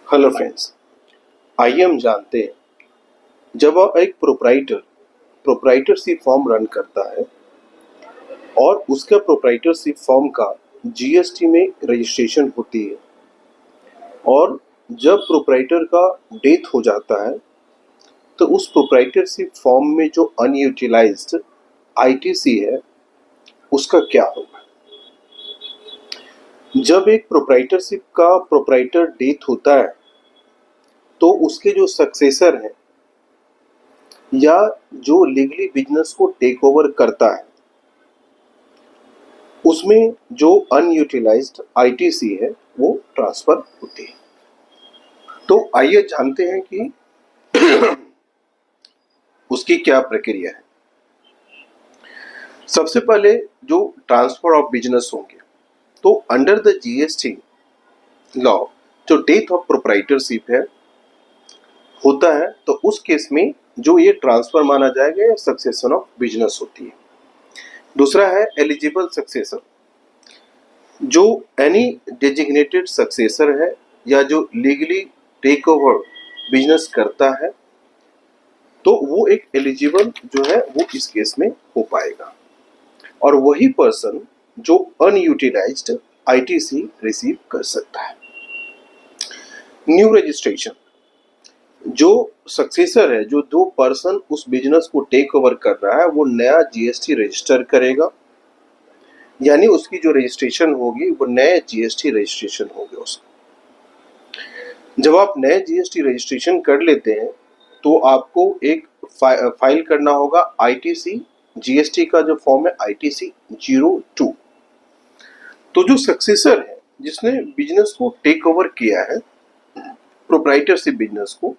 Hello friends, आइए हम जानते हैं जब एक प्रोप्राइटरशिप फॉर्म रन करता है और उसका प्रोप्राइटरशिप फॉर्म का जीएसटी में रजिस्ट्रेशन होती है और जब प्रोप्राइटर का डेथ हो जाता है तो उस प्रोप्राइटरशिप फॉर्म में जो अनयूटिलाइज्ड आईटीसी है उसका क्या होगा। जब एक प्रोप्राइटरशिप का प्रोप्राइटर डेथ होता है तो उसके जो सक्सेसर हैं या जो लीगली बिजनेस को टेक ओवर करता है उसमें जो अनयूटिलाइज्ड आईटीसी है वो ट्रांसफर होती है। तो आइए जानते हैं कि उसकी क्या प्रक्रिया है। सबसे पहले जो ट्रांसफर ऑफ बिजनेस होंगे तो अंडर द जीएसटी लॉ जो डेथ ऑफ प्रोप्राइटरशिप है होता है तो उस केस में जो ये ट्रांसफर माना जाएगा या सक्सेशन ऑफ बिजनेस होती है। दूसरा है एलिजिबल सक्सेसर, जो एनी डेजिग्नेटेड सक्सेसर है या जो लीगली टेक ओवर बिजनेस करता है तो वो एक एलिजिबल जो है वो इस केस में हो पाएगा और वही पर्सन जो अनयूटिलाइज्ड आईटीसी रिसीव कर सकता है। न्यू रजिस्ट्रेशन, जो सक्सेसर है जो दो पर्सन उस बिजनेस को टेक ओवर कर रहा है वो नया जीएसटी रजिस्टर करेगा, यानी उसकी जो रजिस्ट्रेशन होगी वो नए जीएसटी रजिस्ट्रेशन होगी उसका। जब आप नए जीएसटी रजिस्ट्रेशन कर लेते हैं तो आपको एक फाइल करना होगा आईटीसी जीएसटी का जो फॉर्म है आईटीसी 02। तो जो सक्सेसर है जिसने बिजनेस को टेक ओवर किया है प्रोप्राइटरशिप बिजनेस को,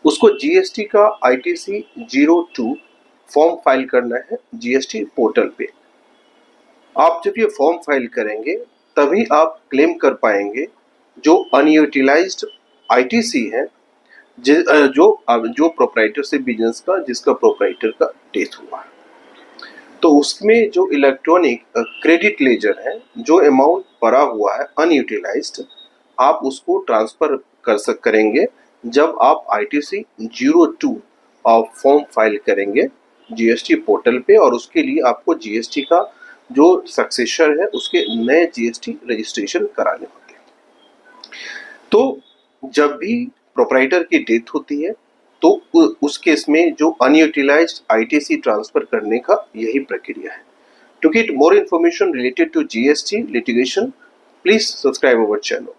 उसको जीएसटी का आईटीसी 02 फॉर्म फाइल करना है जीएसटी पोर्टल पे। आप जब ये फॉर्म फाइल करेंगे तभी आप क्लेम कर पाएंगे जो अनयूटिलाइज्ड आईटीसी है जो प्रोप्राइटरशिप बिजनेस का जिसका प्रोप्राइटर का डेथ हुआ है। तो उसमें जो इलेक्ट्रॉनिक क्रेडिट लेजर है जो अमाउंट पड़ा हुआ है अनयूटिलाइज्ड आप उसको ट्रांसफर करेंगे जब आप आईटीसी 02 फॉर्म फाइल करेंगे जीएसटी पोर्टल पे और उसके लिए आपको जीएसटी का जो सक्सेसर है उसके नए जीएसटी रजिस्ट्रेशन कराने होते हैं। तो जब भी प्रोप्राइटर की डेथ होती है तो उस केस में जो अनयूटिलाइज्ड आईटीसी ट्रांसफर करने का यही प्रक्रिया है। To get more information related to GST litigation, please subscribe our channel.